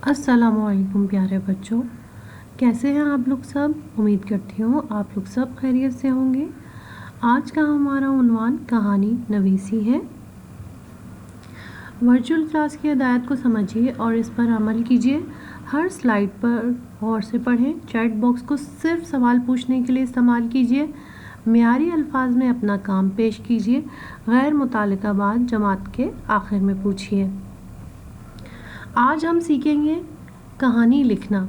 السلام علیکم پیارے بچوں، کیسے ہیں آپ لوگ سب؟ امید کرتی ہوں آپ لوگ سب خیریت سے ہوں گے۔ آج کا ہمارا عنوان کہانی نویسی ہے۔ ورچوئل کلاس کی ہدایت کو سمجھیے اور اس پر عمل کیجیے۔ ہر سلائیڈ پر غور سے پڑھیں۔ چیٹ باکس کو صرف سوال پوچھنے کے لیے استعمال کیجیے۔ معیاری الفاظ میں اپنا کام پیش کیجیے۔ غیر متعلقہ بات جماعت کے آخر میں پوچھیے۔ آج ہم سیکھیں گے کہانی لکھنا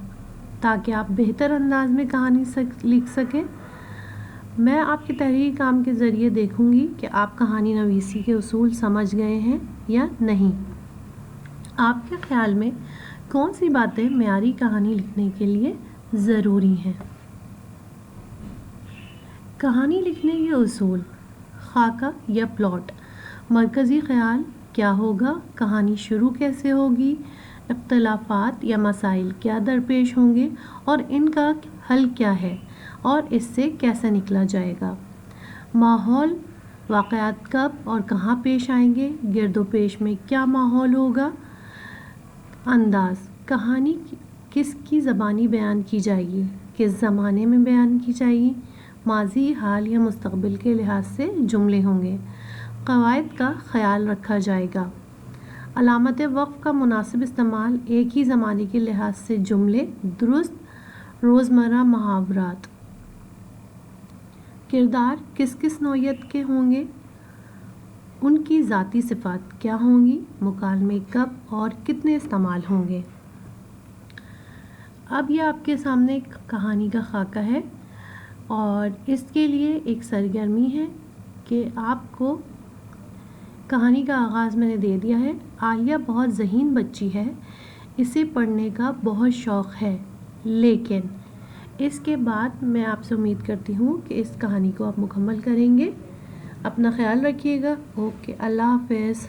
تاکہ آپ بہتر انداز میں کہانی لکھ سکیں۔ میں آپ کے تحریری کام کے ذریعے دیکھوں گی کہ آپ کہانی نویسی کے اصول سمجھ گئے ہیں یا نہیں۔ آپ کے خیال میں کون سی باتیں معیاری کہانی لکھنے کے لیے ضروری ہیں؟ کہانی لکھنے کے اصول: خاکہ یا پلاٹ، مرکزی خیال کیا ہوگا، کہانی شروع کیسے ہوگی، اختلافات یا مسائل کیا درپیش ہوں گے اور ان کا حل کیا ہے اور اس سے کیسے نکلا جائے گا، ماحول، واقعات کب اور کہاں پیش آئیں گے، گرد و پیش میں کیا ماحول ہوگا، انداز، کہانی کس کی زبانی بیان کی جائے گی، کس زمانے میں بیان کی جائے گی، ماضی، حال یا مستقبل کے لحاظ سے جملے ہوں گے، قواعد کا خیال رکھا جائے گا، علامت وقف کا مناسب استعمال، ایک ہی زمانے کے لحاظ سے جملے درست، روزمرہ محاورات، کردار کس کس نوعیت کے ہوں گے، ان کی ذاتی صفات کیا ہوں گی، مکالمے کب اور کتنے استعمال ہوں گے۔ اب یہ آپ کے سامنے ایک کہانی کا خاکہ ہے اور اس کے لیے ایک سرگرمی ہے کہ آپ کو کہانی کا آغاز میں نے دے دیا ہے۔ عالیہ بہت ذہین بچی ہے، اسے پڑھنے کا بہت شوق ہے، لیکن اس کے بعد میں آپ سے امید کرتی ہوں کہ اس کہانی کو آپ مکمل کریں گے۔ اپنا خیال رکھیے گا۔ اوکے، اللہ حافظ۔